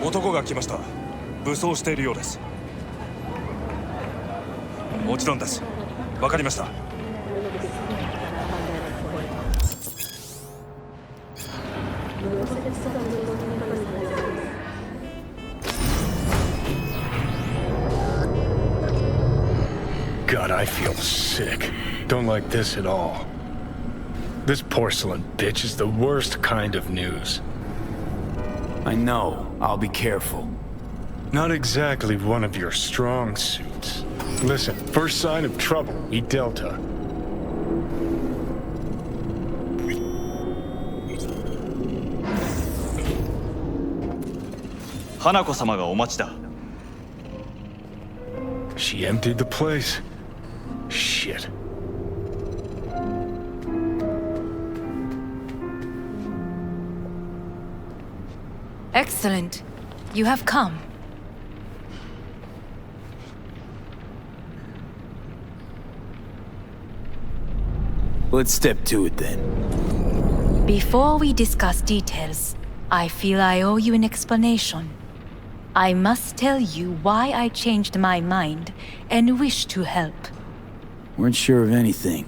男が来ました。武装しているようです。もちろんです。わかりました。God, I feel sick. Don't like this at all. This porcelain bitch is the worst kind of news. I know. I'll be careful. Not exactly one of your strong suits. Listen, first sign of trouble, eat Delta. Hanako-samaがお待ちだ。She emptied the place. Shit. Excellent. You have come. Let's step to it then. Before we discuss details, I feel I owe you an explanation. I must tell you why I changed my mind and wish to help. Weren't sure of anything.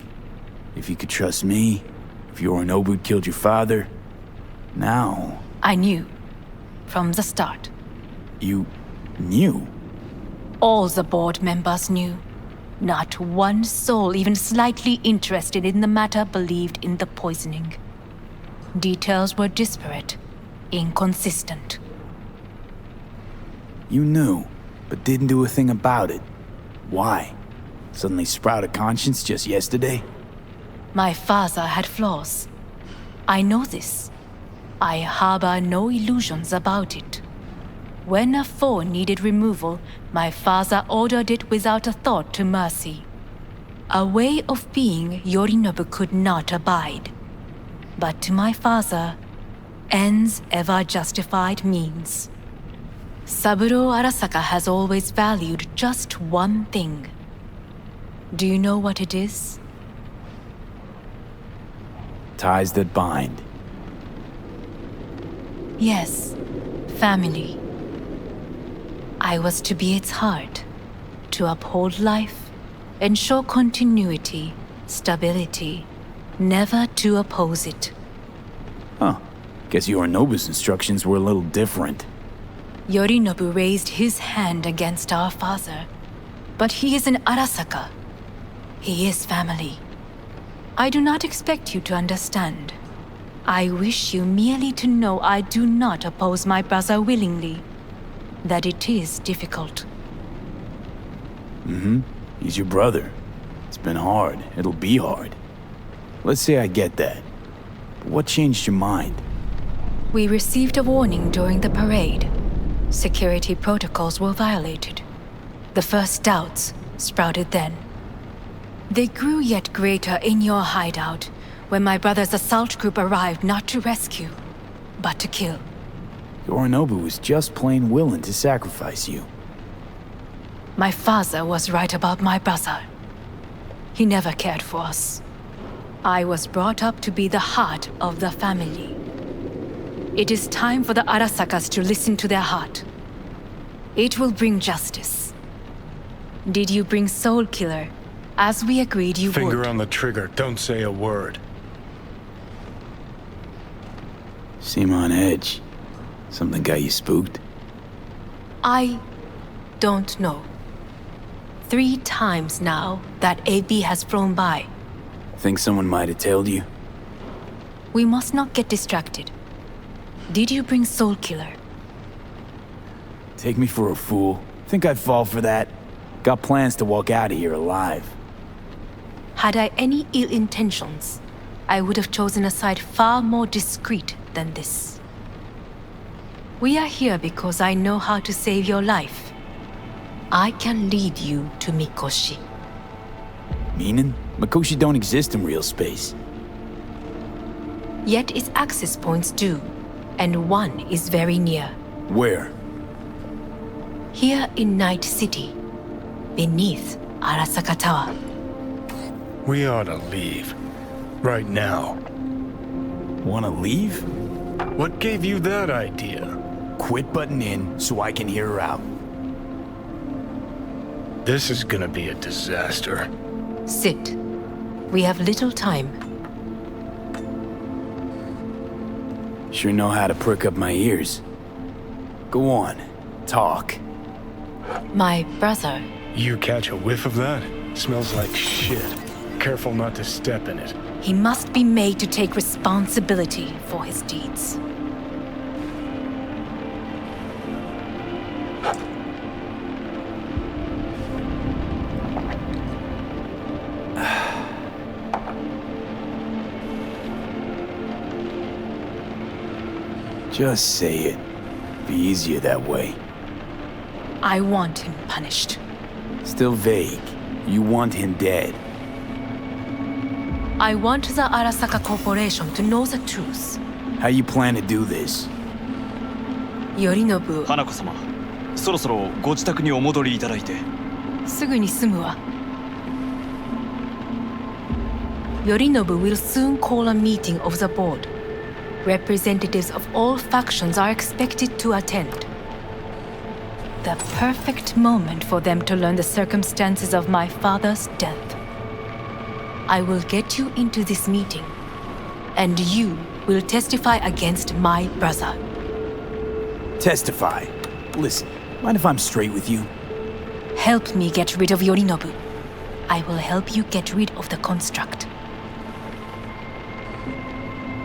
If you could trust me, if Yorinobu killed your father. Now... I knew. From the start. You... knew? All the board members knew. Not one soul even slightly interested in the matter believed in the poisoning. Details were disparate, inconsistent. You knew, but didn't do a thing about it. Why? Suddenly sprout a conscience just yesterday? My father had flaws. I know this. I harbor no illusions about it. When a foe needed removal, my father ordered it without a thought to mercy. A way of being Yorinobu could not abide. But to my father, ends ever justified means. Saburo Arasaka has always valued just one thing. Do you know what it is? Ties that bind. Yes, family. I was to be its heart, to uphold life, ensure continuity, stability, never to oppose it. Huh. Guess Yorinobu's instructions were a little different. Yorinobu raised his hand against our father, but he is an Arasaka. He is family. I do not expect you to understand. I wish you merely to know I do not oppose my brother willingly. That it is difficult. Mm-hmm. He's your brother. It's been hard. It'll be hard. Let's say I get that. But what changed your mind? We received a warning during the parade. Security protocols were violated. The first doubts sprouted then. They grew yet greater in your hideout when my brother's assault group arrived not to rescue, but to kill. Yorinobu was just plain willing to sacrifice you. My father was right about my brother. He never cared for us. I was brought up to be the heart of the family. It is time for the Arasakas to listen to their heart. It will bring justice. Did you bring Soul Killer, as we agreed you would? Finger on the trigger, don't say a word. Seem on edge. Something got you spooked? I don't know. 3 times now that AB has flown by. Think someone might have tailed you? We must not get distracted. Did you bring Soul Killer? Take me for a fool. Think I'd fall for that? Got plans to walk out of here alive. Had I any ill intentions, I would have chosen a side far more discreet than this. We are here because I know how to save your life. I can lead you to Mikoshi. Meaning? Mikoshi don't exist in real space. Yet its access points do, and one is very near. Where? Here in Night City, beneath Arasaka Tower. We ought to leave. Right now. Wanna leave? What gave you that idea? quit butting in so I can hear her out. This is gonna be a disaster. Sit. We have little time. Sure know how to prick up my ears. Go on, talk. My brother. You catch a whiff of that? Smells like shit. Careful not to step in it. He must be made to take responsibility for his deeds. Just say it. Be easier that way. I want him punished. Still vague. You want him dead. I want the Arasaka Corporation to know the truth. How you plan to do this? Yorinobu, 花子様、そろそろご自宅にお戻りいただいて。すぐに済むわ。Yorinobu will soon call a meeting of the board. Representatives of all factions are expected to attend. The perfect moment for them to learn the circumstances of my father's death. I will get you into this meeting, and you will testify against my brother. Testify. Listen, mind if I'm straight with you? Help me get rid of Yorinobu. I will help you get rid of the construct.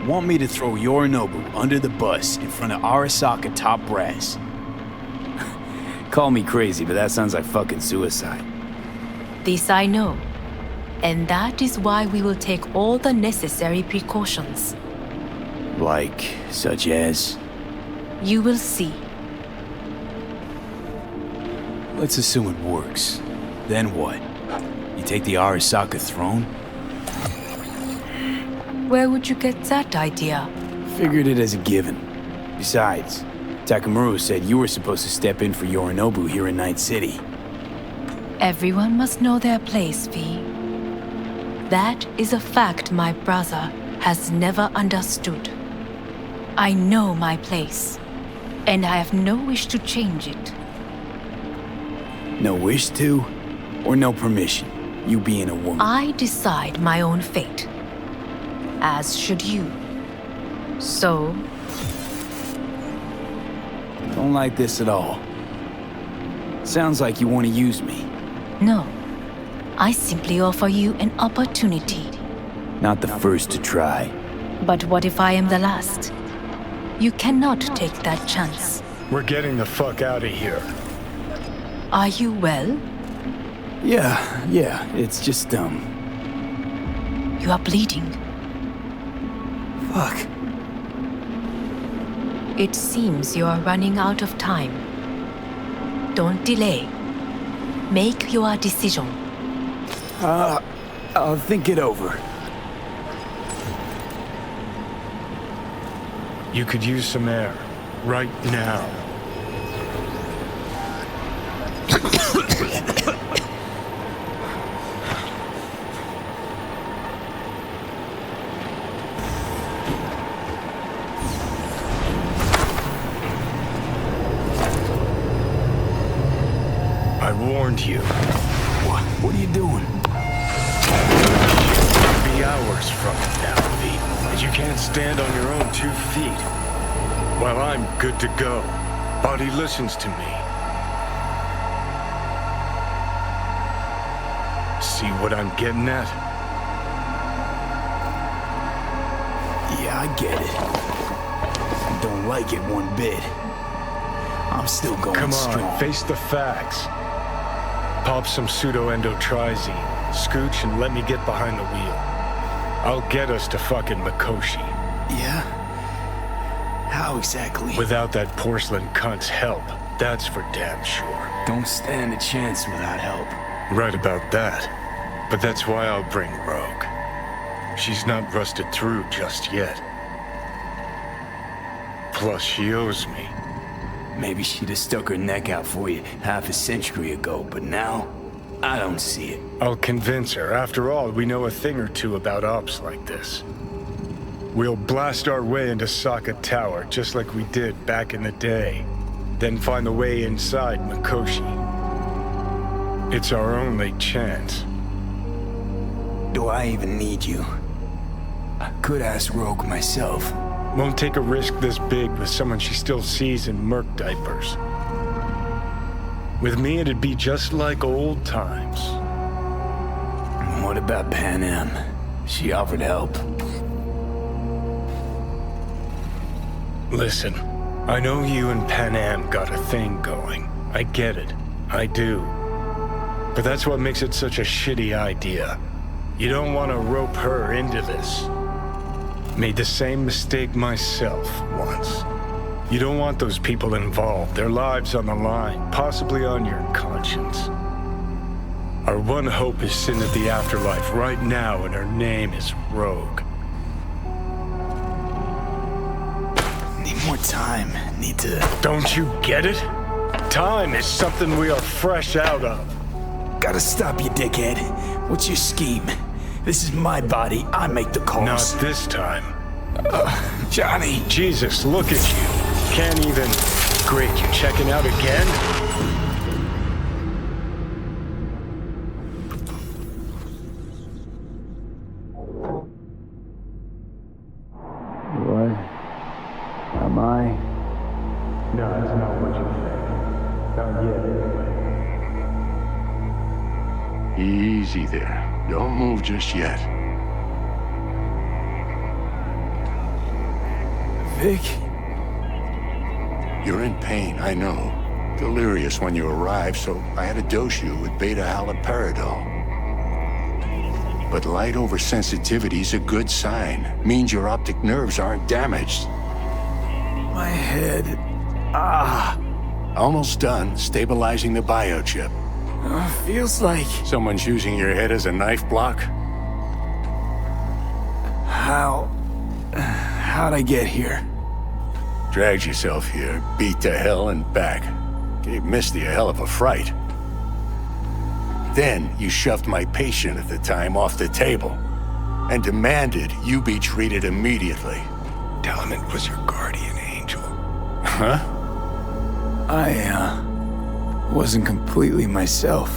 Want me to throw Yorinobu under the bus in front of Arasaka top brass? Call me crazy, but that sounds like fucking suicide. This I know. And that is why we will take all the necessary precautions. Like, such as? You will see. Let's assume it works. Then what? You take the Arasaka throne? Where would you get that idea? Figured it as a given. Besides, Takamura said you were supposed to step in for Yorinobu here in Night City. Everyone must know their place, V. That is a fact my brother has never understood. I know my place, and I have no wish to change it. No wish to, or no permission, you being a woman? I decide my own fate, as should you. So, Don't like this at all. Sounds like you want to use me. no. I simply offer you an opportunity. Not the first to try. But what if I am the last? You cannot take that chance. We're getting the fuck out of here. Are you well? Yeah, it's just, You are bleeding. fuck. It seems you are running out of time. Don't delay. Make your decision. I'll think it over. You could use some air. Right now. I warned you. What are you doing? Be hours from it now, V. And you can't stand on your own 2 feet. Well, I'm good to go. Body listens to me. See what I'm getting at? Yeah, I get it. I don't like it one bit. I'm still going Come strong. on, face the facts. Pop some pseudo-endotrizine, scooch, and let me get behind the wheel. I'll get us to fucking Mikoshi. Yeah? How exactly? Without that porcelain cunt's help, that's for damn sure. Don't stand a chance without help. Right about that. But that's why I'll bring Rogue. She's not rusted through just yet. Plus, she owes me. Maybe she'd have stuck her neck out for you half a century ago, but now, I don't see it. I'll convince her. After all, we know a thing or two about ops like this. We'll blast our way into Sokka Tower, just like we did back in the day. then find the way inside Mikoshi. It's our only chance. Do I even need you? I could ask Rogue myself. Won't take a risk this big with someone she still sees in merc diapers. With me, it'd be just like old times. What about Pan Am? She offered help. Listen, I know you and Pan Am got a thing going. I get it. I do. But that's what makes it such a shitty idea. You don't want to rope her into this. Made the same mistake myself once. You don't want those people involved, their lives on the line, possibly on your conscience. Our one hope is sin at the afterlife right now, and her name is Rogue. Need more time. Need to... Don't you get it? Time is something we are fresh out of. Gotta stop you, dickhead. What's your scheme? This is my body. I make the calls. Not this time. Johnny. Jesus, look at you. Can't even... Great, you checking out again? What? Am I? No, that's not what you think. Not yet, anyway. Easy there. Don't move just yet. Vic? You're in pain, I know. Delirious when you arrived, so I had to dose you with beta-haloperidol. But light oversensitivity's a good sign. Means your optic nerves aren't damaged. My head. Almost done stabilizing the biochip. Feels like... Someone's using your head as a knife block? How'd I get here? Dragged yourself here, beat to hell and back. Gave Misty a hell of a fright. Then you shoved my patient at the time off the table and demanded you be treated immediately. Tell him it was your guardian angel. Huh? I wasn't completely myself.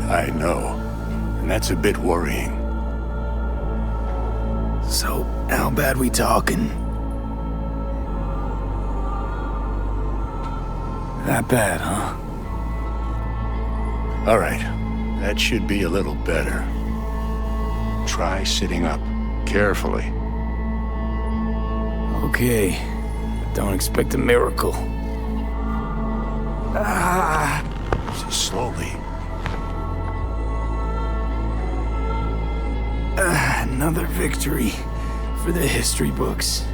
I know. And that's a bit worrying. So, how bad we talking? That bad, huh? All right. That should be a little better. Try sitting up. Carefully. Okay. Don't expect a miracle. Slowly. Another victory for the history books.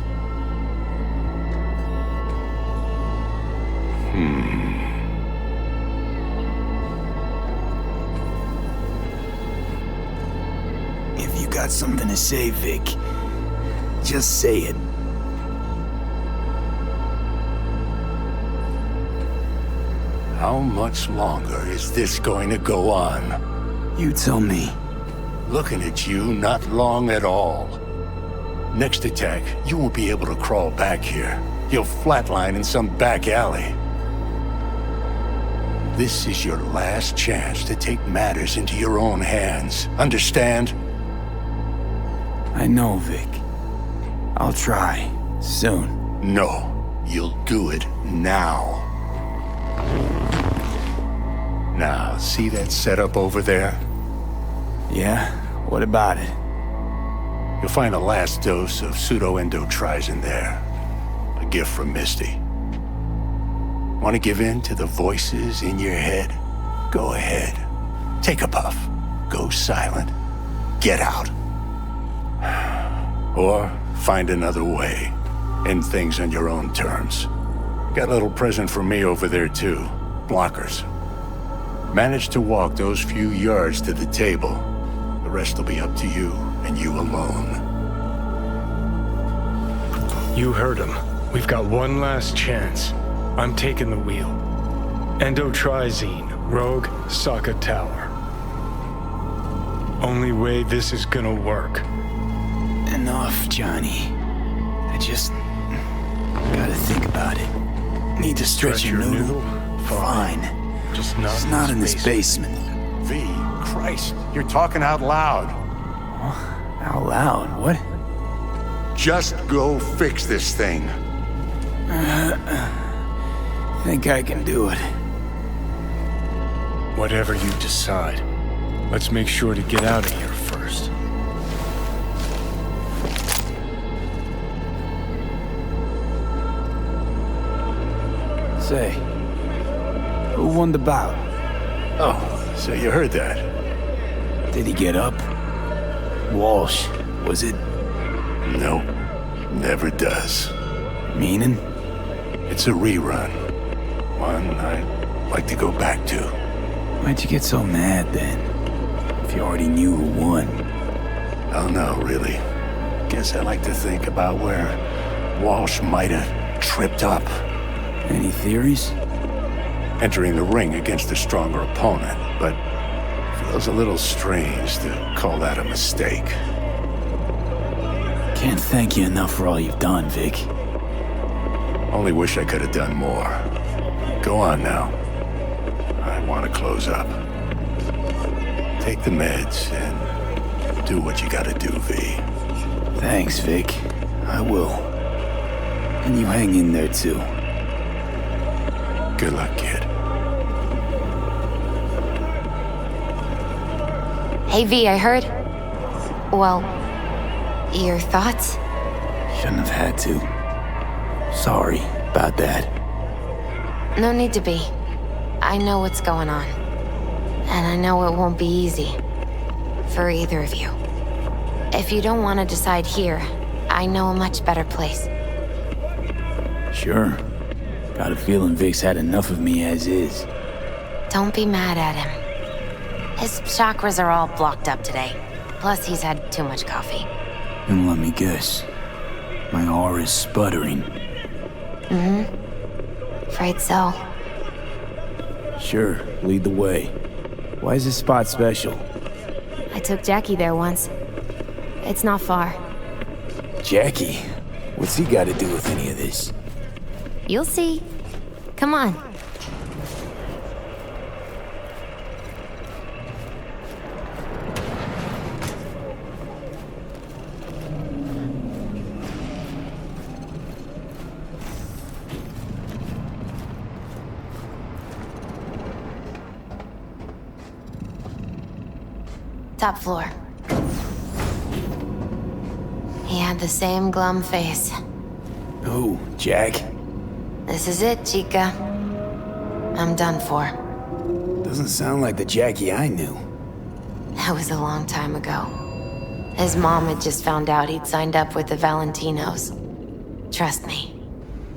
If you got something to say, Vic, just say it. How much longer is this going to go on? You tell me. Looking at you, not long at all. Next attack, you won't be able to crawl back here. You'll flatline in some back alley. This is your last chance to take matters into your own hands. Understand? I know, Vic. I'll try. Soon. No, you'll do it now. Now, see that setup over there? Yeah? What about it? You'll find a last dose of pseudo-endotrizin there. A gift from Misty. Want to give in to the voices in your head? Go ahead. Take a puff. Go silent. Get out. Or find another way. End things on your own terms. Got a little present for me over there too. Blockers. Manage to walk those few yards to the table. The rest will be up to you, and you alone. You heard him. We've got one last chance. I'm taking the wheel. Endotrizine, Rogue, Sokka Tower. Only way this is gonna work. Enough, Johnny. I just gotta think about it. Need to stretch your noodle? Fine. Just It's not in this basement. V, Christ, you're talking out loud. Out loud? What? Just go fix this thing. Think I can do it. Whatever you decide, let's make sure to get out of here first. Say, who won the bout? Oh, so you heard that? Did he get up? Walsh, was it? Nope, never does. Meaning? It's a rerun. One I'd like to go back to. Why'd you get so mad then? If you already knew who won. Oh no, really. Guess I like to think about where Walsh might have tripped up. Any theories? Entering the ring against a stronger opponent, but feels a little strange to call that a mistake. Can't thank you enough for all you've done, Vic. Only wish I could have done more. Go on now. I want to close up. Take the meds and do what you gotta do, V. Thanks, Vic. I will. And you hang in there, too. Good luck, kid. Hey, V, I heard. Well, your thoughts? Shouldn't have had to. Sorry about that. No need to be. I know what's going on. And I know it won't be easy. For either of you. If you don't want to decide here, I know a much better place. Sure. Got a feeling Vic's had enough of me as is. Don't be mad at him. His chakras are all blocked up today. Plus, he's had too much coffee. And let me guess. My aura's sputtering. Afraid so. Sure, lead the way. Why is this spot special? I took Jackie there once. It's not far. Jackie? What's he got to do with any of this? You'll see. Come on. Top floor. He had the same glum face. Who, Jack? This is it, Chica. I'm done for. Doesn't sound like the Jackie I knew. That was a long time ago. His mom had just found out he'd signed up with the Valentinos. Trust me.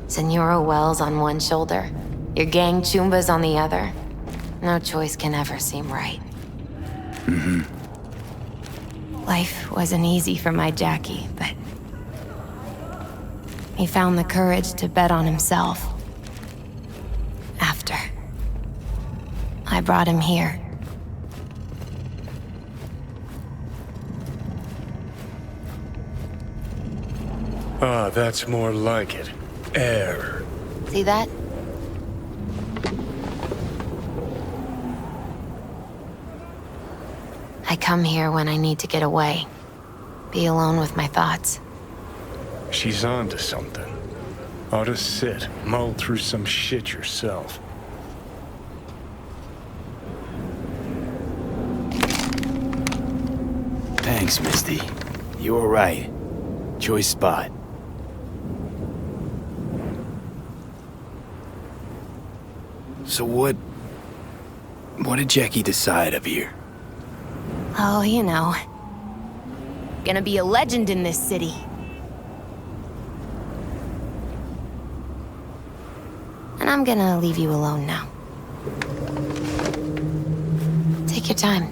Senora Wells on one shoulder, your gang Chumbas on the other. No choice can ever seem right. Life wasn't easy for my Jackie, but he found the courage to bet on himself. After I brought him here. Ah, that's more like it. Air. See that? I come here when I need to get away. Be alone with my thoughts. She's onto something. Ought to sit, mull through some shit yourself. Thanks, Misty. You were right. Choice spot. So what did Jackie decide up here? Oh, you know. Gonna be a legend in this city. And I'm gonna leave you alone now. Take your time.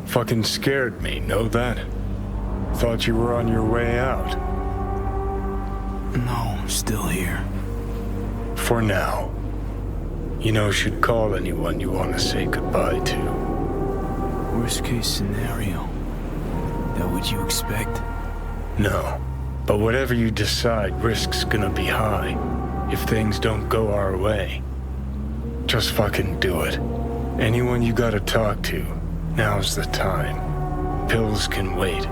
Fucking scared me, know that? Thought you were on your way out. No, I'm still here. For now. You know, should call anyone you want to say goodbye to. Worst case scenario. That what you expect? No. But whatever you decide, risk's gonna be high if things don't go our way. Just fucking do it. Anyone you gotta talk to, now's the time. Pills can wait.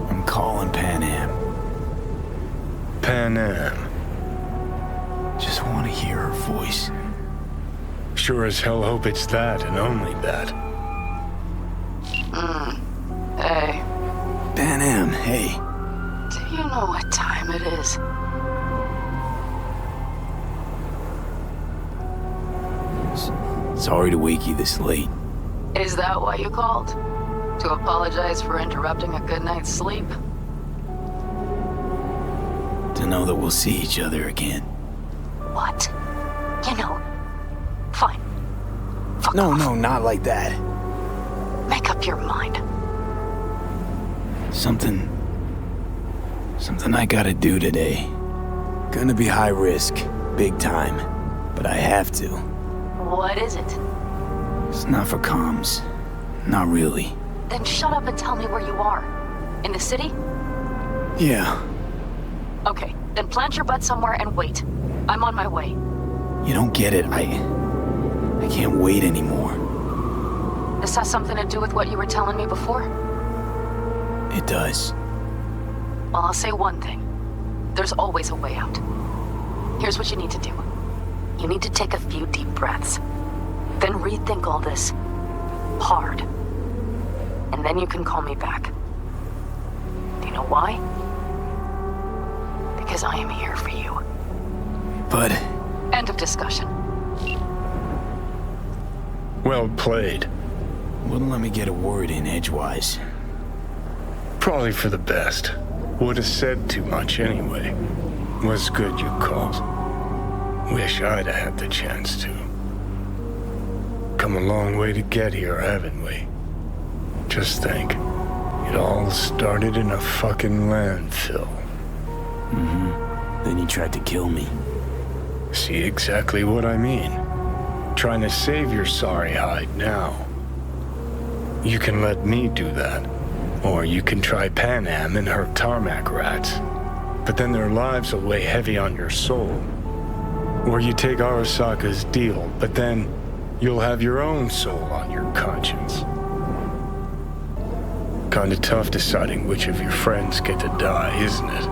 I'm calling Pan Am. Pan Am. Just want to hear her voice. Sure as hell hope it's that and only that. Hey, Pan Am, hey. do you know what time it is? Sorry to wake you this late. Is that why you called? To apologize for interrupting a good night's sleep? To know that we'll see each other again. What? You know, fine. Fuck No, off. no, not like that. Make up your mind. Something I gotta do today. Gonna be high risk, big time, but I have to. What is it? It's not for comms. Not really. Then shut up and tell me where you are. In the city? Yeah, Okay, then plant your butt somewhere and wait. I'm on my way. you don't get it. I can't wait anymore. This has something to do with what you were telling me before? It does. Well, I'll say one thing. There's always a way out. Here's what you need to do. You need to take a few deep breaths. Then rethink all this. Hard. And then you can call me back. Do you know why? Because I am here for you. But End of discussion. Well played. wouldn't let me get a word in edgewise. Probably for the best. Would have said too much anyway. Was good you called. Wish I'd have had the chance to. Come a long way to get here, haven't we? Just think. It all started in a fucking landfill. Then you tried to kill me. See exactly what I mean. Trying to save your sorry hide now. You can let me do that. Or you can try Pan Am and her tarmac rats. But then their lives will weigh heavy on your soul. Or you take Arasaka's deal, but then you'll have your own soul on your conscience. Kinda tough deciding which of your friends get to die, isn't it?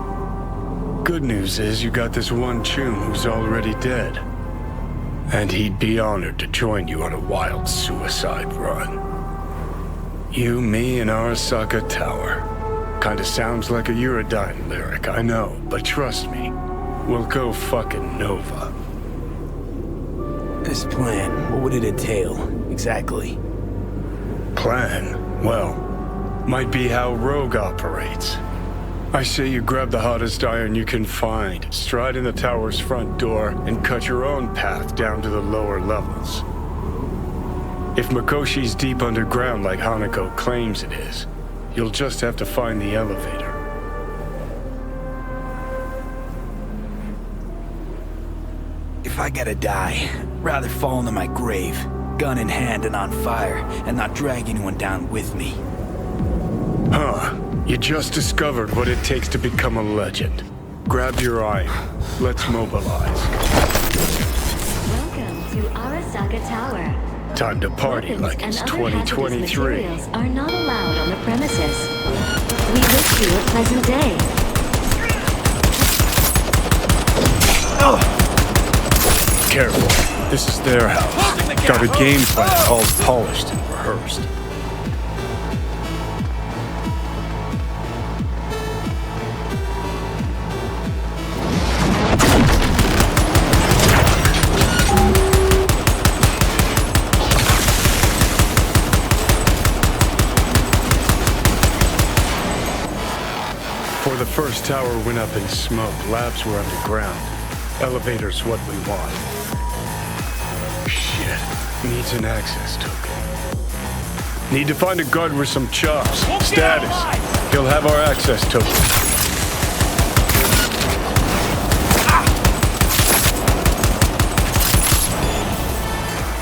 Good news is you got this one chum who's already dead. And he'd be honored to join you on a wild suicide run. You, me, and Arasaka Tower. Kinda sounds like a Eurodyne lyric, I know, but trust me, we'll go fucking Nova. This plan, what would it entail, exactly? Plan? Well, might be how Rogue operates. I say you grab the hottest iron you can find, stride in the tower's front door, and cut your own path down to the lower levels. If Mikoshi's deep underground like Hanako claims it is, you'll just have to find the elevator. If I gotta die, rather fall into my grave, gun in hand and on fire, and not drag anyone down with me. Huh. You just discovered what it takes to become a legend. Grab your iron. Let's mobilize. Welcome to Arasaka Tower. Time to party Weapons like it's and other hazardous 2023. materials are not allowed on the premises. We wish you a pleasant day. Careful. This is their house. Got a game plan all polished and rehearsed. Before the first tower went up in smoke, labs were underground. Elevator's what we want. Shit. Needs an access token. Need to find a guard with some chops. Status. He'll have our access token.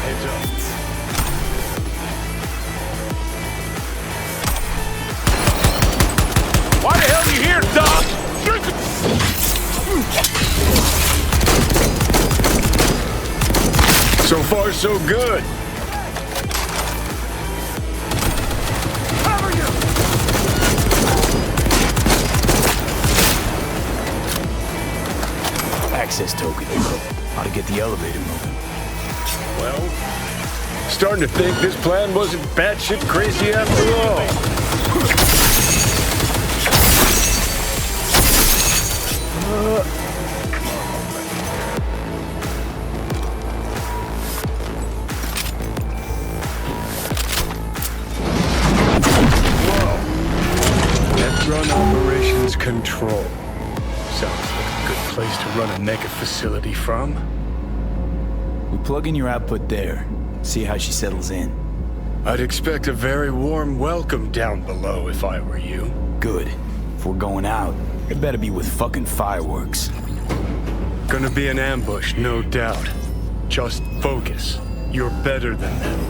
Heads up. Watch So far, so good. Access token. How to get the elevator moving. Well, starting to think this plan wasn't batshit crazy after all. Run operations control. Sounds like a good place to run a mega facility from. We plug in your output there. See how she settles in. I'd expect a very warm welcome down below if I were you. Good. If we're going out, it better be with fucking fireworks. Gonna be an ambush, no doubt. Just focus. You're better than them.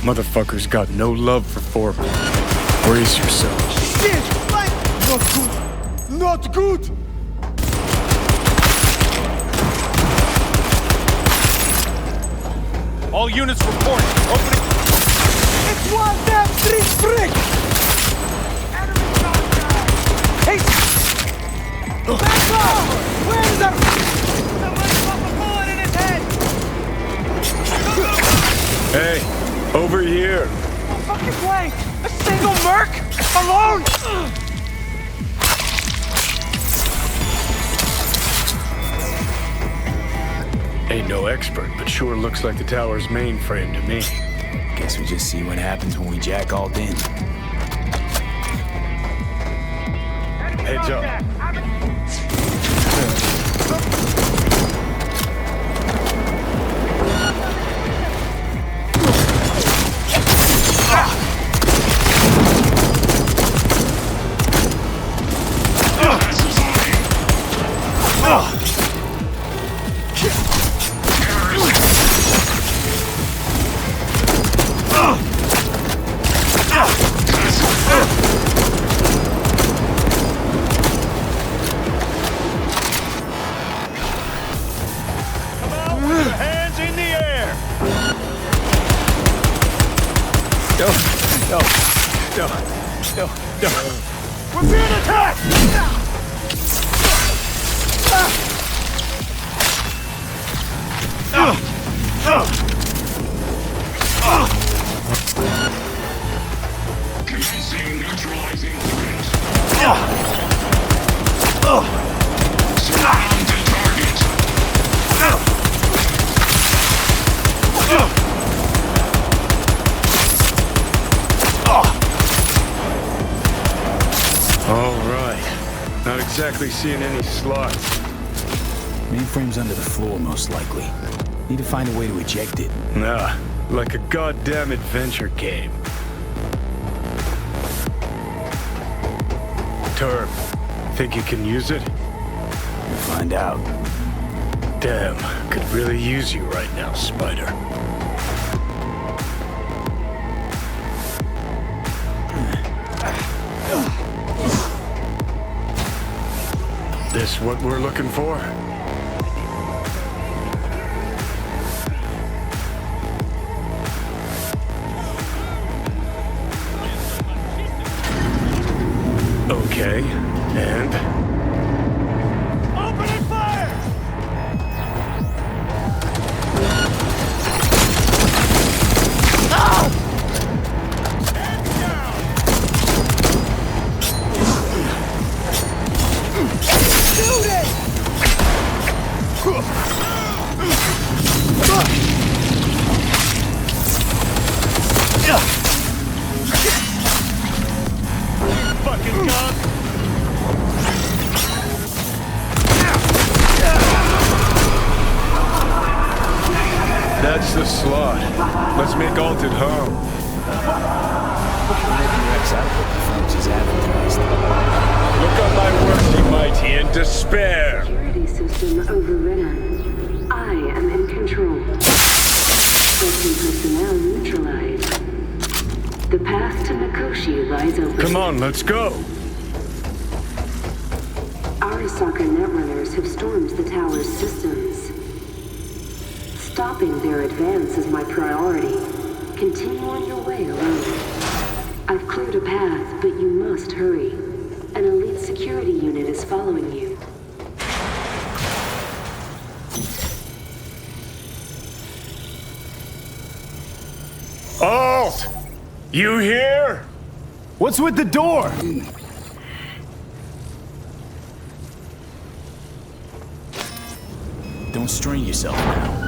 Motherfuckers got no love for foremen. Brace yourself. Shit! Not good! Not good! All units report. Opening. It's one damn three frick! Enemy contact! Hey! Back off! Where is our... Somebody pop a bullet in his head! Hey, over here. Fucking blank! A single merc? Alone? Ain't no expert, but sure looks like the tower's mainframe to me. Guess we just see what happens when we jack all in. Heads up. We're being attacked! Commencing neutralizing threat. Surround the target. All right. Not exactly seeing any slots. Mainframe's under the floor, most likely. Need to find a way to eject it. Nah, like a goddamn adventure game. Term, think you can use it? We'll find out. Damn, could really use you right now, Spider. This what we're looking for? Okay, and? Opening fire! Fucking gun! That's the slot. Let's make Alt at home. Look on my works, you mighty, in despair. Security system overridden. I am in control. Certain personnel neutralized. The path to Mikoshi lies open. Come on, let's go. Our Arasaka netrunners have stormed the tower's systems. Stopping their advance is my priority. Continue on your way alone. I've cleared a path, but you must hurry. An elite security unit is following you. Alt! You here? What's with the door? Don't strain yourself now.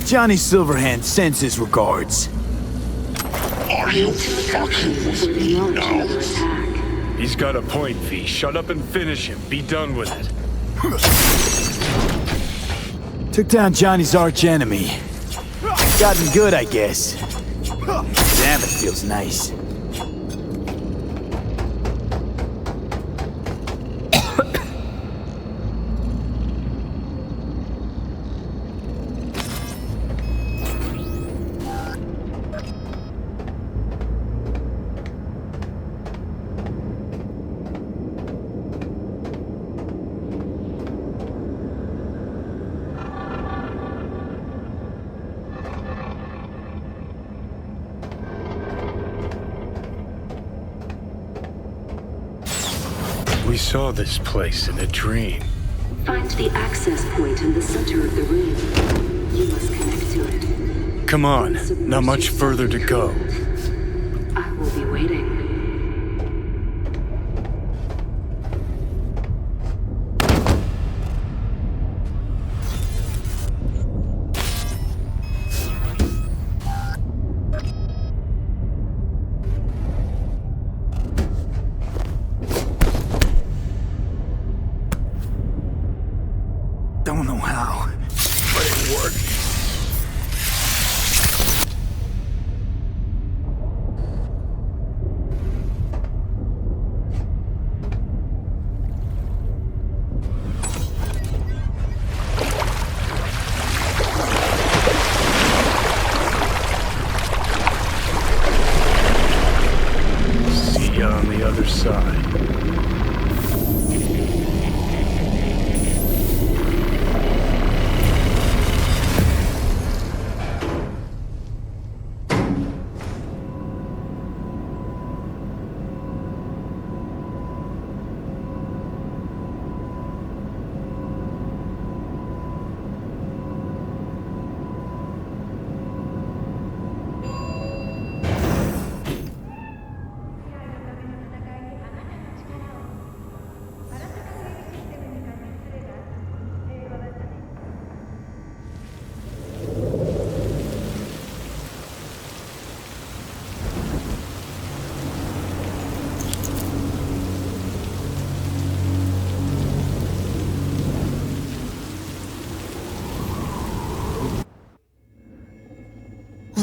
Johnny Silverhand sends his regards. Are you fucking with me now? He's got a point, V. Shut up and finish him. Be done with it. Took down Johnny's arch enemy. Gotten good, I guess. Damn, it feels nice. We saw this place in a dream. Find the access point in the center of the room. You must connect to it. Come on, not much further to go. I will be waiting. Don't know how, but it worked.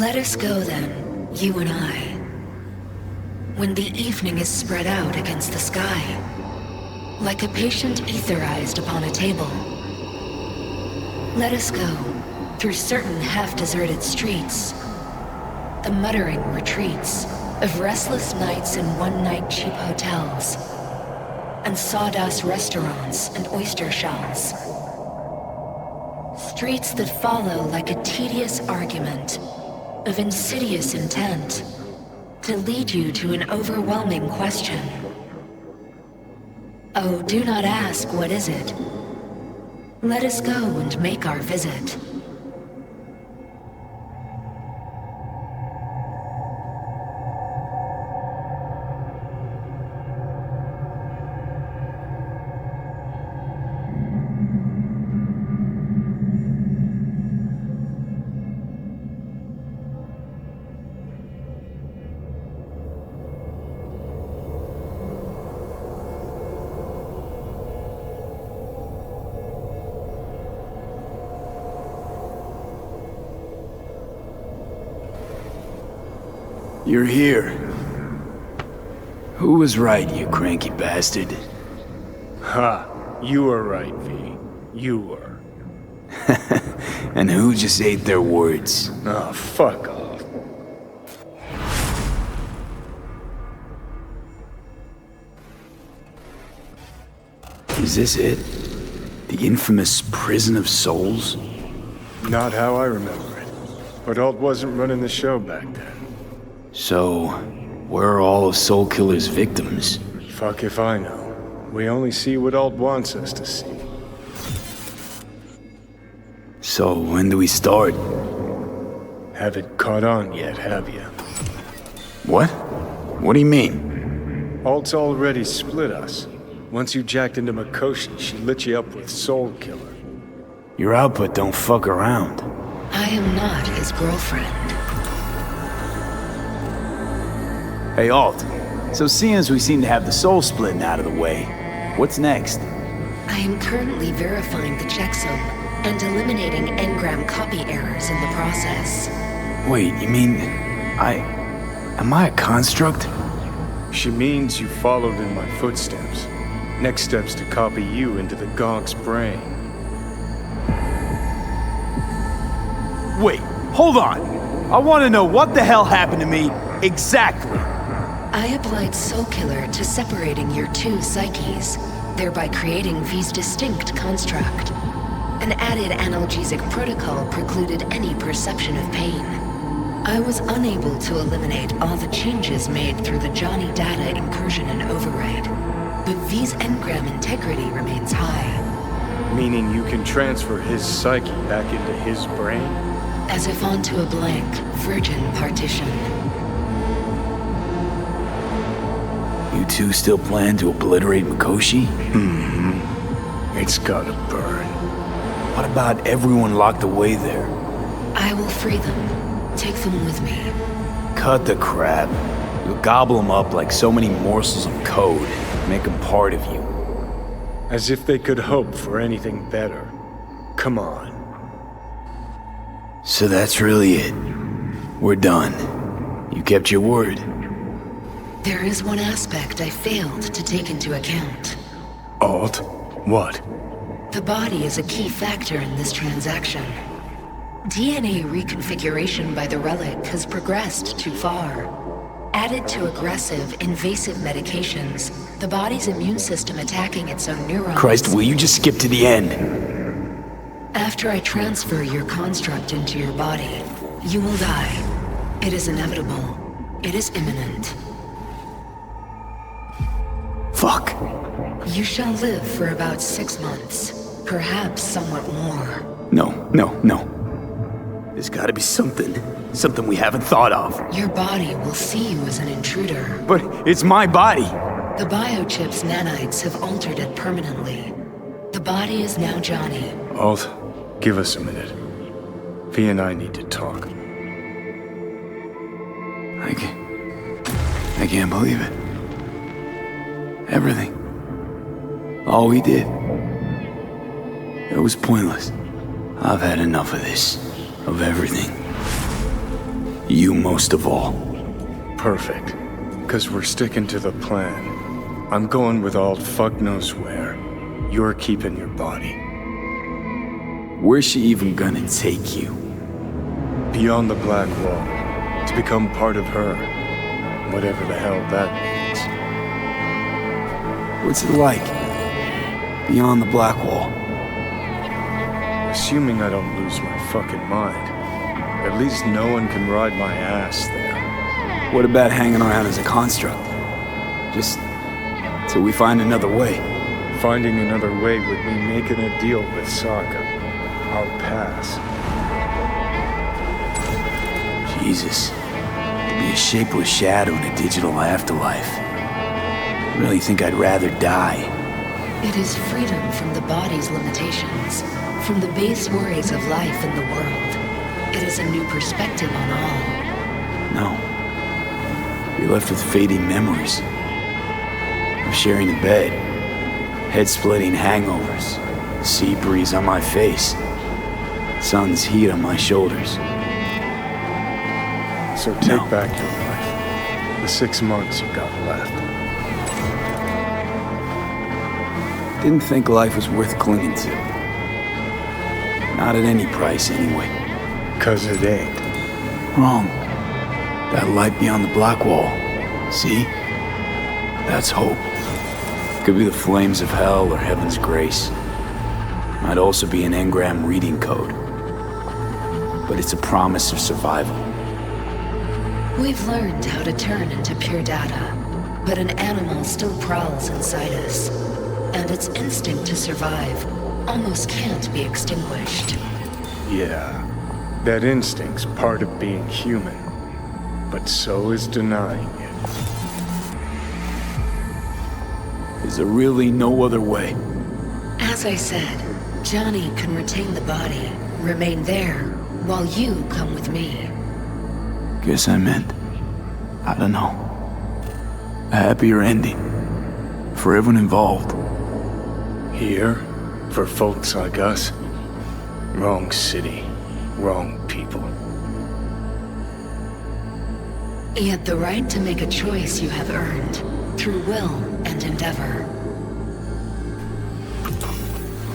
Let us go then, you and I. When the evening is spread out against the sky, like a patient etherized upon a table. Let us go through certain half-deserted streets, the muttering retreats of restless nights in one-night cheap hotels, and sawdust restaurants and oyster shells. Streets that follow like a tedious argument of insidious intent to lead you to an overwhelming question. Oh, do not ask, what is it? Let us go and make our visit. You're here. Who was right, you cranky bastard? Ha! You were right, V. You were. And who just ate their words? Oh, fuck off. Is this it? The infamous prison of souls? Not how I remember it. But Alt wasn't running the show back then. So, where are all of Soul Killer's victims? Fuck if I know. We only see what Alt wants us to see. So, when do we start? Haven't caught on yet, have you? What? What do you mean? Alt's already split us. Once you jacked into Mikoshi, she lit you up with Soul Killer. Your output don't fuck around. I am not his girlfriend. Hey, Alt. So seeing as we seem to have the soul splitting out of the way, what's next? I am currently verifying the checksum and eliminating engram copy errors in the process. Wait, you mean... Am I a construct? She means you followed in my footsteps. Next step's to copy you into the Gonk's brain. Wait, hold on. I want to know what the hell happened to me exactly. I applied Soul Killer to separating your two psyches, thereby creating V's distinct construct. An added analgesic protocol precluded any perception of pain. I was unable to eliminate all the changes made through the Johnny data incursion and override, but V's engram integrity remains high. Meaning you can transfer his psyche back into his brain? As if onto a blank, virgin partition. You two still plan to obliterate Mikoshi? Mm-hmm. It's gotta burn. What about everyone locked away there? I will free them. Take them with me. Cut the crap. You'll gobble them up like so many morsels of code. Make them part of you. As if they could hope for anything better. Come on. So that's really it. We're done. You kept your word. There is one aspect I failed to take into account. Alt? What? The body is a key factor in this transaction. DNA reconfiguration by the relic has progressed too far. Added to aggressive, invasive medications, the body's immune system attacking its own neurons... Christ, will you just skip to the end? After I transfer your construct into your body, you will die. It is inevitable. It is imminent. Fuck. You shall live for about 6 months, perhaps somewhat more. No. There's gotta be something we haven't thought of. Your body will see you as an intruder. But it's my body. The biochip's nanites have altered it permanently. The body is now Johnny. Alt, give us a minute. V and I need to talk. I can't believe it. Everything. All we did. It was pointless. I've had enough of this. Of everything. You most of all. Perfect. Because we're sticking to the plan. I'm going with old fuck knows where. You're keeping your body. Where's she even gonna take you? Beyond the Black Wall. To become part of her. Whatever the hell that means. What's it like? Beyond the Black Wall? Assuming I don't lose my fucking mind. At least no one can ride my ass there. What about hanging around as a construct? Just till we find another way. Finding another way would mean making a deal with Sokka. I'll pass. Jesus. To be a shapeless shadow in a digital afterlife. I really think I'd rather die. It is freedom from the body's limitations, from the base worries of life in the world. It is a new perspective on all. No. You're left with fading memories. Of sharing a bed, head-splitting hangovers, sea breeze on my face, sun's heat on my shoulders. So take back your life. The 6 months you got left. Didn't think life was worth clinging to. Not at any price, anyway. 'Cause it ain't. Wrong. That light beyond the Black Wall. See? That's hope. Could be the flames of hell or heaven's grace. Might also be an engram reading code. But it's a promise of survival. We've learned how to turn into pure data, but an animal still prowls inside us, and its instinct to survive almost can't be extinguished. Yeah, that instinct's part of being human, but so is denying it. Is there really no other way? As I said, Johnny can retain the body, remain there, while you come with me. Guess I meant, I don't know, a happier ending for everyone involved. Here, for folks like us, wrong city, wrong people. Yet the right to make a choice you have earned, through will and endeavor.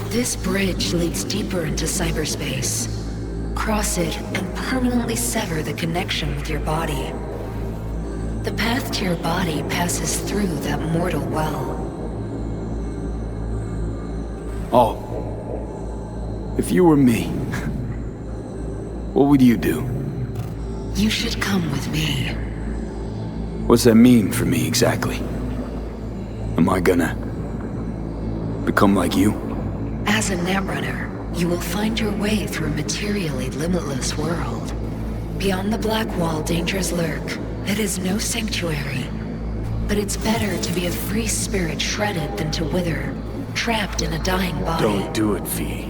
This bridge leads deeper into cyberspace. Cross it and permanently sever the connection with your body. The path to your body passes through that mortal well. Oh. If you were me, what would you do? You should come with me. What's that mean for me exactly? Am I gonna become like you? As a netrunner, you will find your way through a materially limitless world. Beyond the Black Wall, dangers lurk. It is no sanctuary. But it's better to be a free spirit shredded than to wither, trapped in a dying body. Don't do it, V.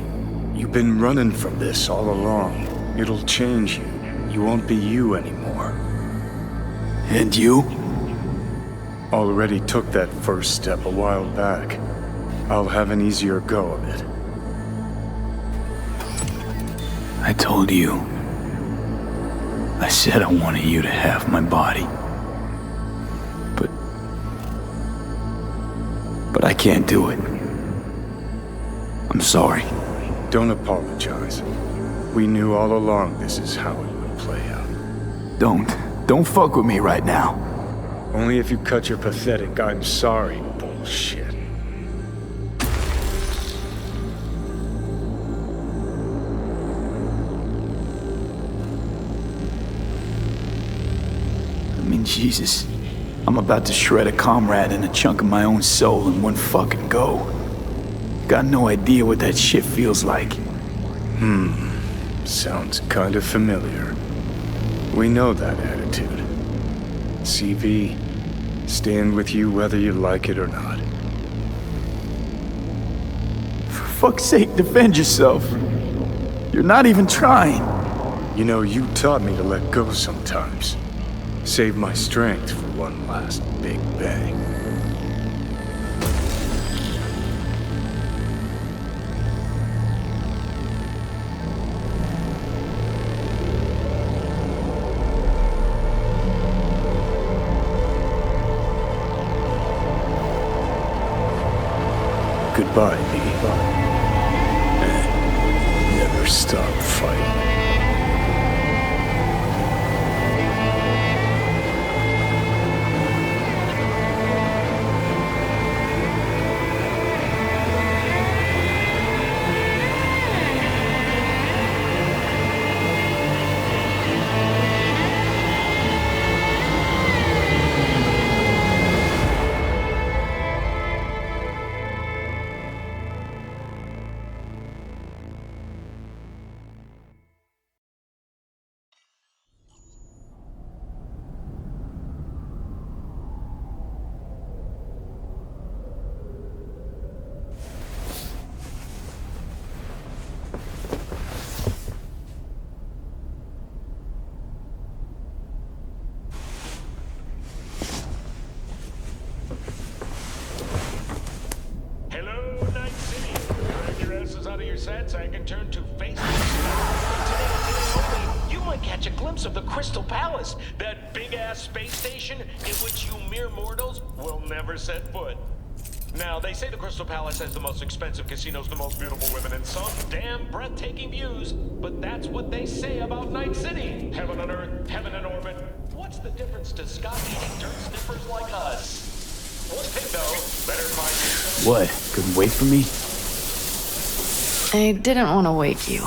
You've been running from this all along. It'll change you. You won't be you anymore. And you? Already took that first step a while back. I'll have an easier go of it. I told you. I said I wanted you to have my body. But I can't do it. I'm sorry. Don't apologize. We knew all along this is how it would play out. Don't fuck with me right now. Only if you cut your pathetic "I'm sorry" bullshit. I mean, Jesus. I'm about to shred a comrade and a chunk of my own soul in one fucking go. Got no idea what that shit feels like. Sounds kind of familiar. We know that attitude. CV, stand with you whether you like it or not. For fuck's sake, defend yourself. You're not even trying. You know, you taught me to let go sometimes. Save my strength for one last big bang. Goodbye, B. And never stop fighting. Sets, I can turn to face. You might catch a glimpse of the Crystal Palace, that big-ass space station in which you mere mortals will never set foot. Now, they say the Crystal Palace has the most expensive casinos, the most beautiful women, and some damn breathtaking views, but that's what they say about Night City. Heaven on Earth, heaven in orbit. What's the difference to Scott-eating dirt sniffers like us? One thing, though, better find yourself. What? Couldn't wait for me? I didn't want to wake you.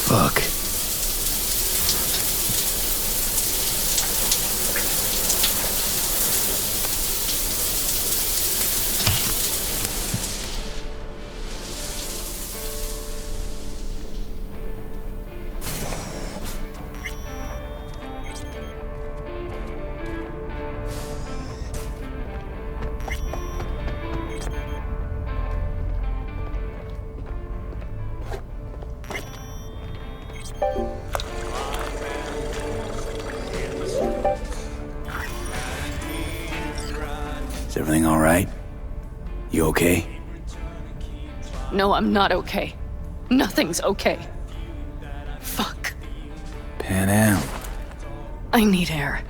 Fuck. Is everything all right? You okay? No, I'm not okay. Nothing's okay. Fuck. Pan Am. I need air.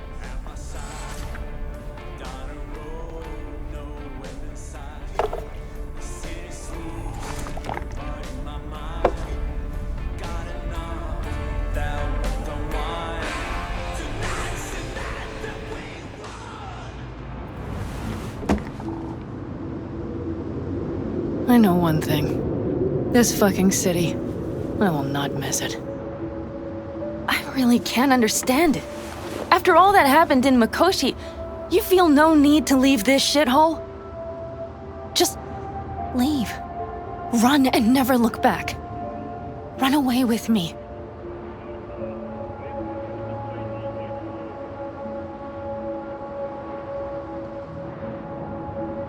I know one thing. This fucking city, I will not miss it. I really can't understand it. After all that happened in Mikoshi, you feel no need to leave this shithole? Just leave. Run and never look back. Run away with me.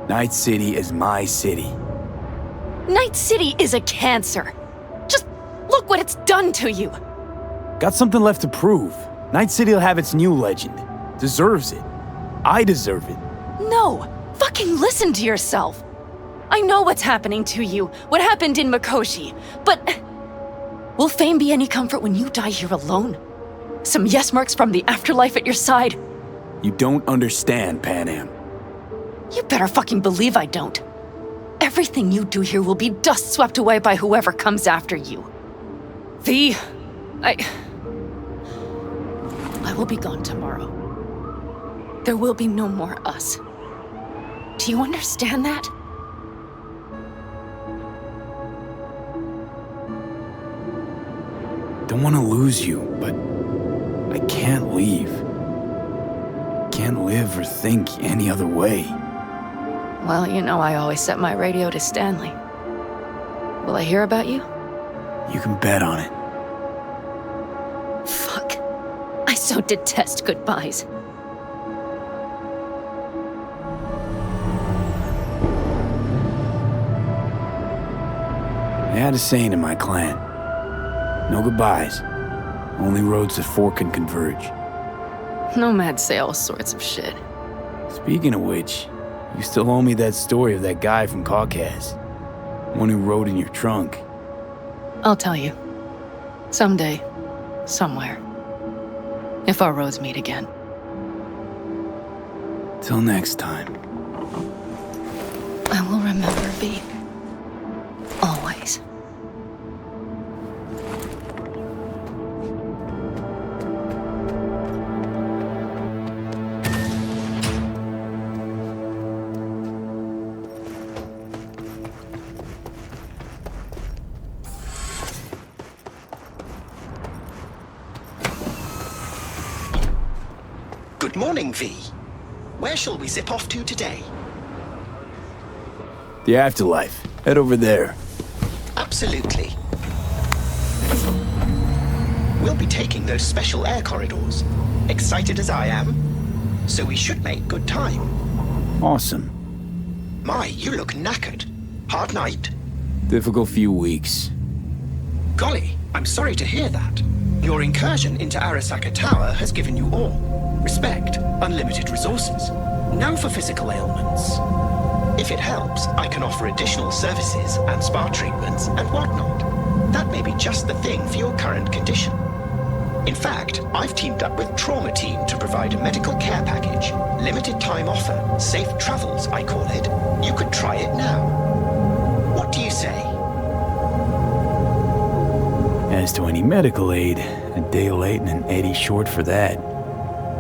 Night City is my city. Night City is a cancer. Just look what it's done to you. Got something left to prove. Night City will have its new legend. Deserves it. I deserve it. No! Fucking listen to yourself! I know what's happening to you, what happened in Mikoshi, but... will fame be any comfort when you die here alone? Some yes marks from the afterlife at your side? You don't understand, Pan Am. You better fucking believe I don't. Everything you do here will be dust swept away by whoever comes after you. I will be gone tomorrow. There will be no more us. Do you understand that? Don't want to lose you, but I can't leave. Can't live or think any other way. Well, you know I always set my radio to Stanley. Will I hear about you? You can bet on it. Fuck. I so detest goodbyes. I had a saying in my clan. No goodbyes. Only roads that fork and converge. Nomads say all sorts of shit. Speaking of which, You still owe me that story of that guy from Caucas. One who rode in your trunk. I'll tell you. Someday. Somewhere. If our roads meet again. Till next time. I will remember, V. Always. Good morning, V. Where shall we zip off to today? The afterlife. Head over there. Absolutely. We'll be taking those special air corridors. Excited as I am. So we should make good time. Awesome. My, you look knackered. Hard night? Difficult few weeks. Golly, I'm sorry to hear that. Your incursion into Arasaka Tower has given you all. Respect, unlimited resources. Now for physical ailments. If it helps, I can offer additional services and spa treatments and whatnot. That may be just the thing for your current condition. In fact, I've teamed up with Trauma Team to provide a medical care package. Limited time offer. Safe travels, I call it. You could try it now. What do you say? As to any medical aid, a day late and an eddy short for that.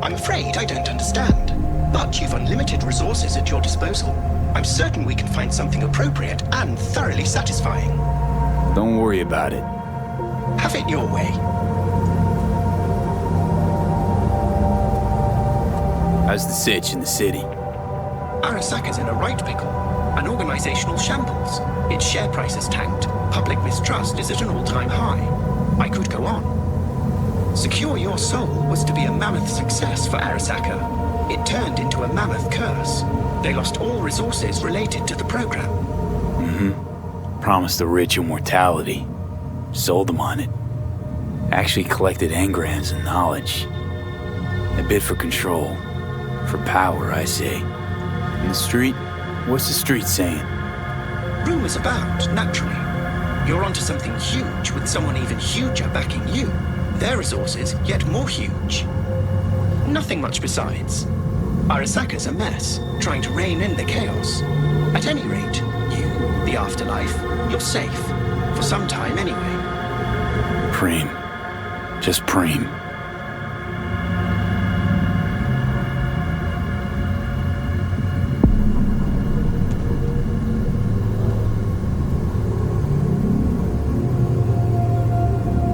I'm afraid I don't understand. But you've unlimited resources at your disposal. I'm certain we can find something appropriate and thoroughly satisfying. Don't worry about it. Have it your way. How's the sitch in the city? Arasaka's in a right pickle. An organizational shambles. Its share price has tanked. Public mistrust is at an all-time high. I could go on. Secure Your Soul was to be a mammoth success for Arasaka. It turned into a mammoth curse. They lost all resources related to the program. Promised the rich immortality. Sold them on it. Actually collected engrams and knowledge. A bit for control. For power, I say. In the street? What's the street saying? Rumors about, naturally. You're onto something huge with someone even huger backing you. Their resources yet more huge. Nothing much besides. Arasaka's a mess, trying to rein in the chaos. At any rate, you, the afterlife, you're safe. For some time anyway. Preem. Just preem.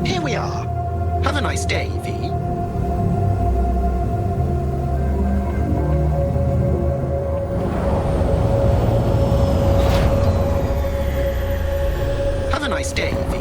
Here we are. Have a nice day, V. Have a nice day, V.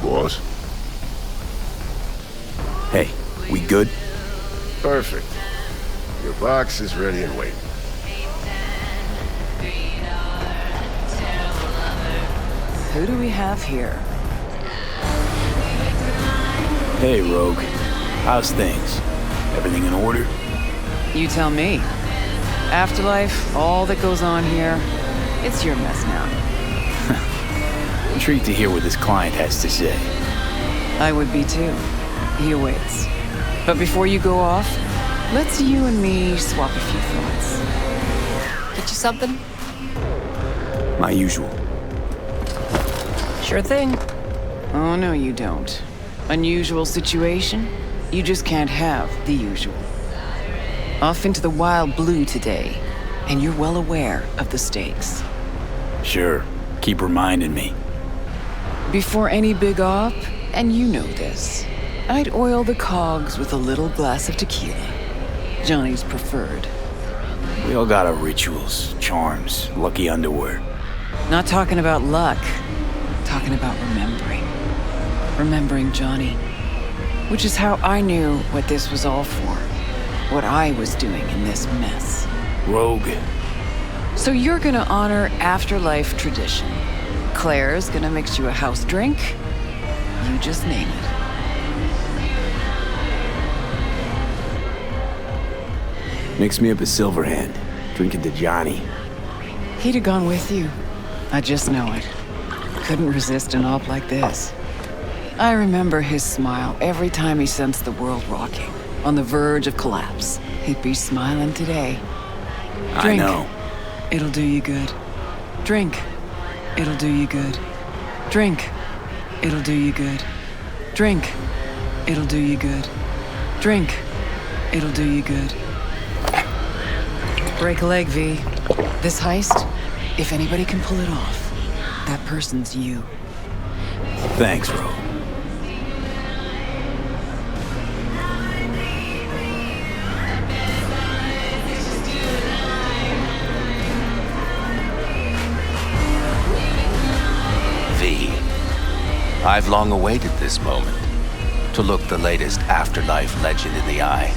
Boss? Hey, we good? Perfect. Your box is ready and waiting. Who do we have here? Hey, Rogue. How's things? Everything in order? You tell me. Afterlife, all that goes on here, it's your mess now. Intrigued to hear what this client has to say. I would be too. He awaits. But before you go off, let's you and me swap a few thoughts. Get you something? My usual. Sure thing. Oh, no, you don't. Unusual situation? You just can't have the usual. Off into the wild blue today, and you're well aware of the stakes. Sure. Keep reminding me. Before any big op, and you know this, I'd oil the cogs with a little glass of tequila. Johnny's preferred. We all got our rituals, charms, lucky underwear. Not talking about luck. Talking about remembering. Remembering Johnny. Which is how I knew what this was all for. What I was doing in this mess. Rogue. So you're gonna honor afterlife tradition. Claire's gonna mix you a house drink. You just name it. Mix me up a silver hand. Drink it to Johnny. He'd have gone with you. I just know it. Couldn't resist an op like this. I remember his smile every time he sensed the world rocking, on the verge of collapse. He'd be smiling today. Drink. I know. It'll do you good. Drink. It'll do you good. Drink. It'll do you good. Drink. It'll do you good. Drink. It'll do you good. Break a leg, V. This heist, if anybody can pull it off, that person's you. Thanks, Ro. V, I've long awaited this moment, to look the latest afterlife legend in the eye.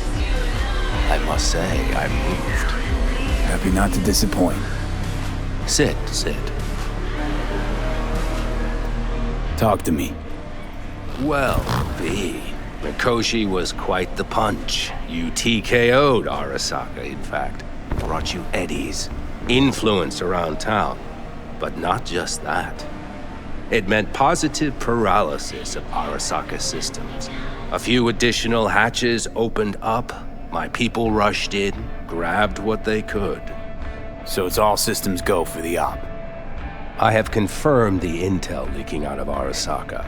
I must say, I'm moved. Happy not to disappoint. Sit. Talk to me. Well, V, Mikoshi was quite the punch. You TKO'd Arasaka, in fact. Brought you eddies, influence around town. But not just that. It meant positive paralysis of Arasaka's systems. A few additional hatches opened up. My people rushed in, grabbed what they could. So it's all systems go for the op. I have confirmed the intel leaking out of Arasaka.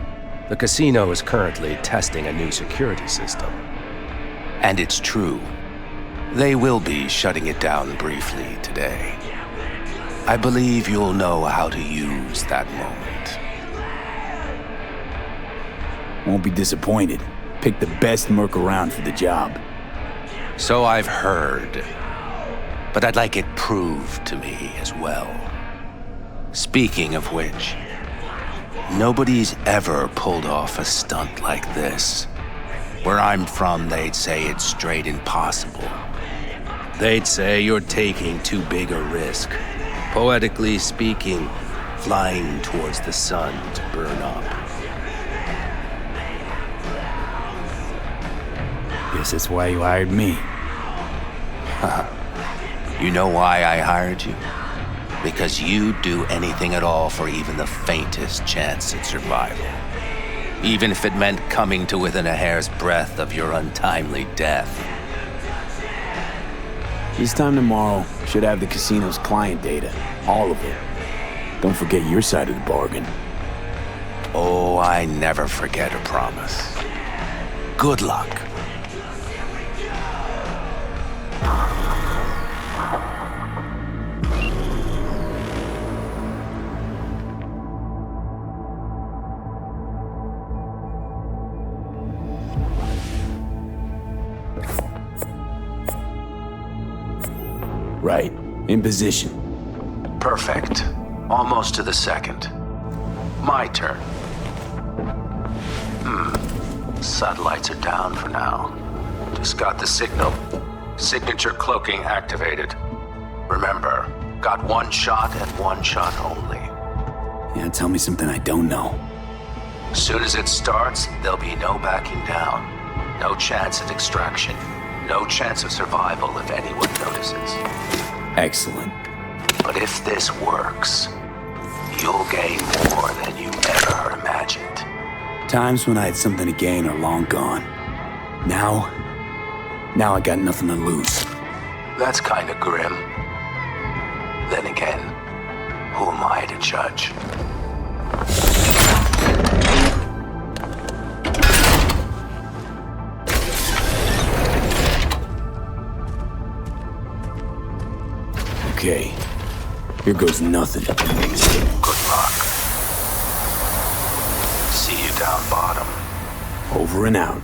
The casino is currently testing a new security system. And it's true. They will be shutting it down briefly today. I believe you'll know how to use that moment. Won't be disappointed. Pick the best merc around for the job. So I've heard. But I'd like it proved to me as well. Speaking of which, nobody's ever pulled off a stunt like this. Where I'm from, they'd say it's straight impossible. They'd say you're taking too big a risk. Poetically speaking, flying towards the sun to burn up. Guess that's why you hired me. You know why I hired you? Because you'd do anything at all for even the faintest chance at survival. Even if it meant coming to within a hair's breadth of your untimely death. This time tomorrow, should have the casino's client data. All of it. Don't forget your side of the bargain. Oh, I never forget a promise. Good luck. Right. In position. Perfect. Almost to the second. My turn. Satellites are down for now. Just got the signal. Signature cloaking activated. Remember, got one shot and one shot only. Yeah, tell me something I don't know. Soon as it starts, there'll be no backing down. No chance at extraction. No chance of survival if anyone notices. Excellent. But if this works, you'll gain more than you ever imagined. Times when I had something to gain are long gone. Now I got nothing to lose. That's kind of grim. Then again, who am I to judge? Okay, here goes nothing. Good luck. See you down bottom. Over and out.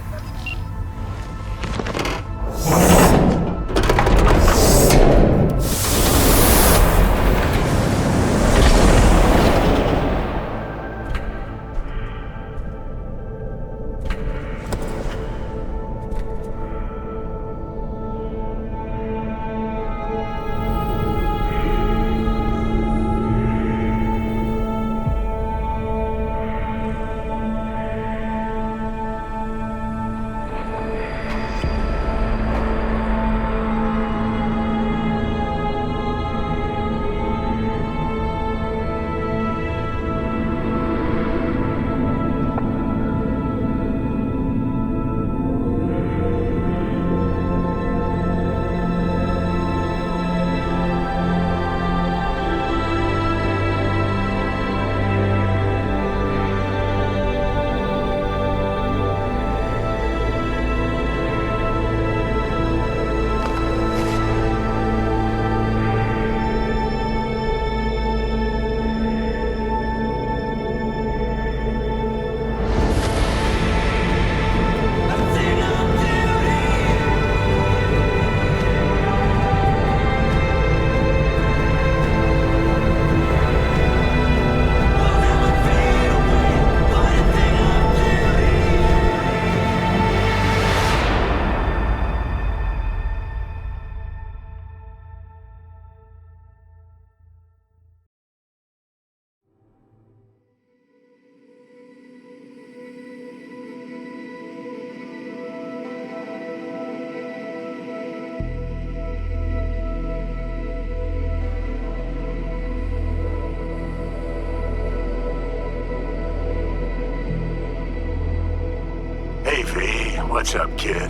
Hey, V, what's up, kid?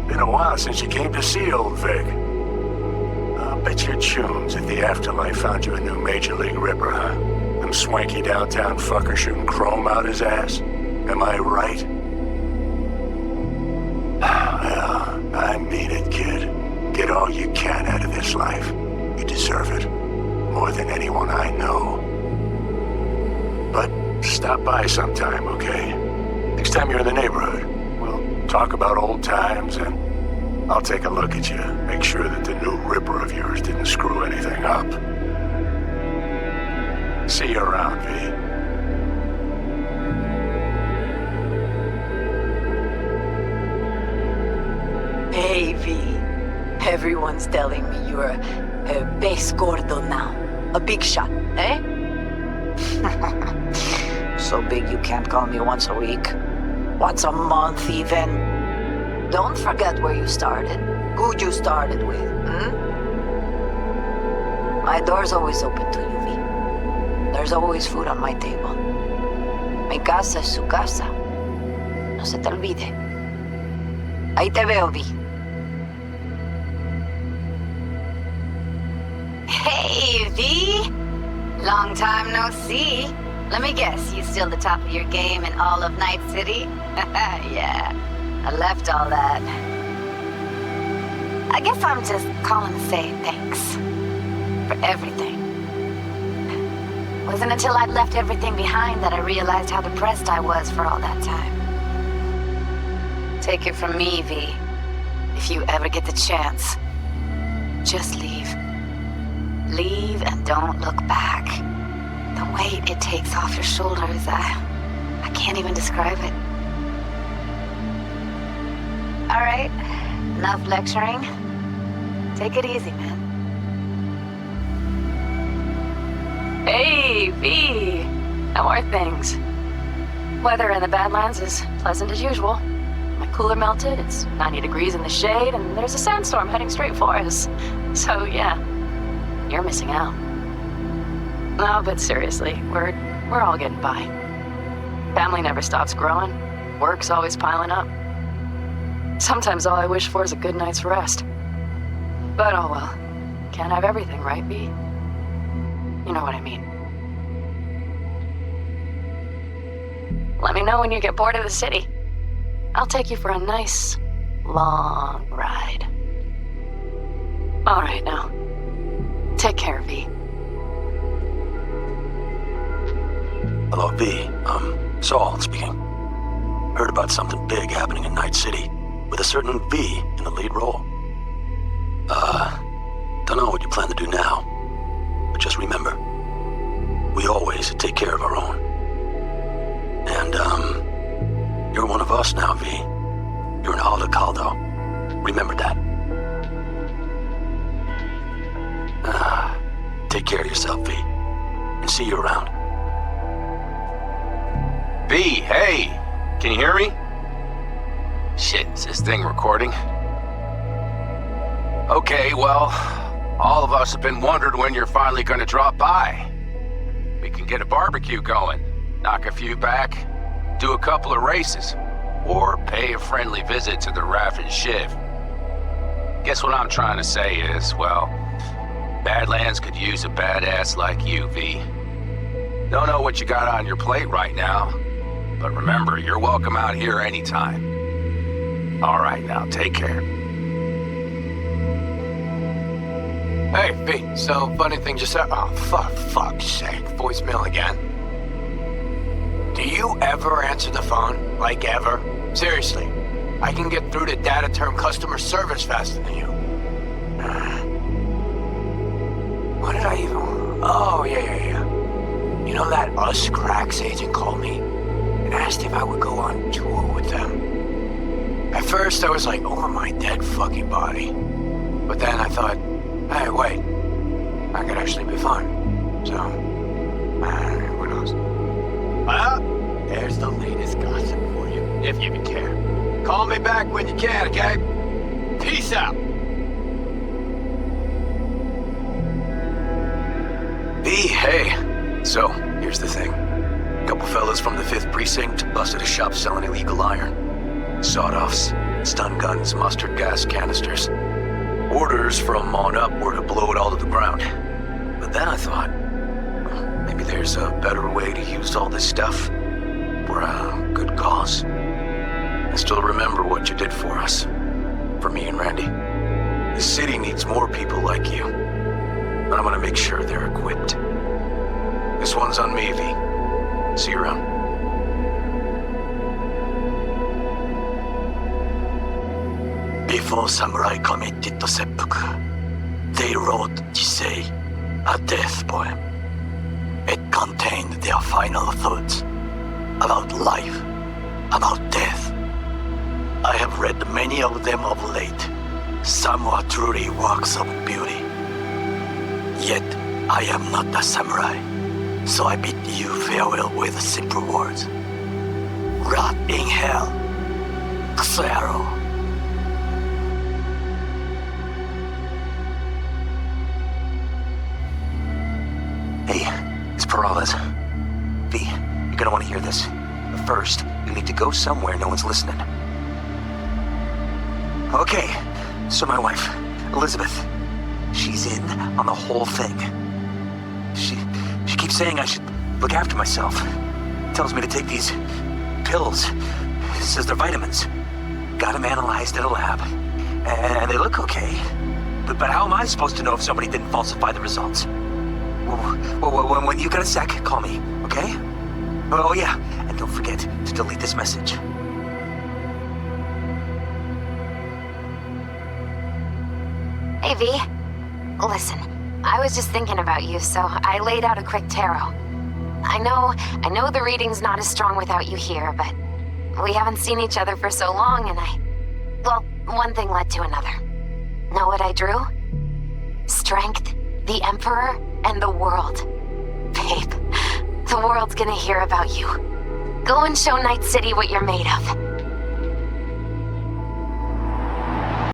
Been a while since you came to see old Vic. I'll bet your chums at the Afterlife found you a new Major League Ripper, huh? Them swanky downtown fucker shooting chrome out his ass. Am I right? Well, I mean it, kid. Get all you can out of this life. You deserve it. More than anyone I know. But stop by sometime, okay? Next time you're in the neighborhood, we'll talk about old times and I'll take a look at you. Make sure that the new Ripper of yours didn't screw anything up. See you around, V. Hey, V. Everyone's telling me you're a base gordo now. A big shot, eh? So big you can't call me once a week. Once a month, even. Don't forget where you started. Who you started with, My door's always open to you, V. There's always food on my table. Mi casa es su casa. No se te olvide. Ahí te veo, V. Hey, V! Long time no see. Let me guess, you still the top of your game in all of Night City? Yeah, I left all that. I guess I'm just calling to say thanks. For everything. Wasn't until I'd left everything behind that I realized how depressed I was for all that time. Take it from me, V. If you ever get the chance, just leave. Leave and don't look back. The weight it takes off your shoulders, I can't even describe it. All right, enough lecturing. Take it easy, man. Hey, V! How are things? Weather in the Badlands is pleasant as usual. My cooler melted, it's 90 degrees in the shade, and there's a sandstorm heading straight for us. So, yeah, you're missing out. No, but seriously, we're all getting by. Family never stops growing. Work's always piling up. Sometimes all I wish for is a good night's rest. But oh well. Can't have everything, right, V? You know what I mean. Let me know when you get bored of the city. I'll take you for a nice, long ride. All right, now. Take care, V. Hello, V. Saul speaking. Heard about something big happening in Night City, with a certain V in the lead role. See you around. B, hey! Can you hear me? Shit, is this thing recording? Okay, well, all of us have been wondering when you're finally gonna drop by. We can get a barbecue going, knock a few back, do a couple of races, or pay a friendly visit to the Raff and Shiv. Guess what I'm trying to say is, well, Badlands could use a badass like you, V. Don't know what you got on your plate right now, but remember, you're welcome out here anytime. All right, now, take care. Hey, V, so funny thing just said. Oh, fuck's sake, voicemail again. Do you ever answer the phone? Like ever? Seriously, I can get through to data term customer service faster than you. What did I even... Oh, yeah. You know that Us Cracks agent called me and asked if I would go on tour with them. At first, I was like, over my dead fucking body. But then I thought, hey, wait, I could actually be fun. So, who knows? Well, there's the latest gossip for you, if you care. Call me back when you can, okay? Peace out. B, hey. So, here's the thing. A couple fellas from the 5th Precinct busted a shop selling illegal iron. Sawed-offs, stun guns, mustard gas canisters. Orders from on up were to blow it all to the ground. But then I thought, maybe there's a better way to use all this stuff for a good cause. I still remember what you did for us. For me and Randy. The city needs more people like you. And I'm gonna make sure they're equipped. This one's on me, V. See you around. Before samurai committed to seppuku, they wrote Jisei, a death poem. It contained their final thoughts about life, about death. I have read many of them of late. Some were truly works of beauty. Yet, I am not a samurai, so I bid you farewell with simple words. Rot in hell, Xero. Hey, it's Peralez. V, you're gonna want to hear this. But first, you need to go somewhere no one's listening. Okay, so my wife, Elizabeth, she's in on the whole thing. She keeps saying I should look after myself. Tells me to take these pills. Says they're vitamins. Got them analyzed at a lab. And they look okay. But how am I supposed to know if somebody didn't falsify the results? Well, when you got a sec, call me, okay? Oh yeah, and don't forget to delete this message. Hey, V. Listen, I was just thinking about you, so I laid out a quick tarot. I know the reading's not as strong without you here, but we haven't seen each other for so long, and well, one thing led to another. Know what I drew? Strength, the Emperor, and the world. Babe, the world's gonna hear about you. Go and show Night City what you're made of.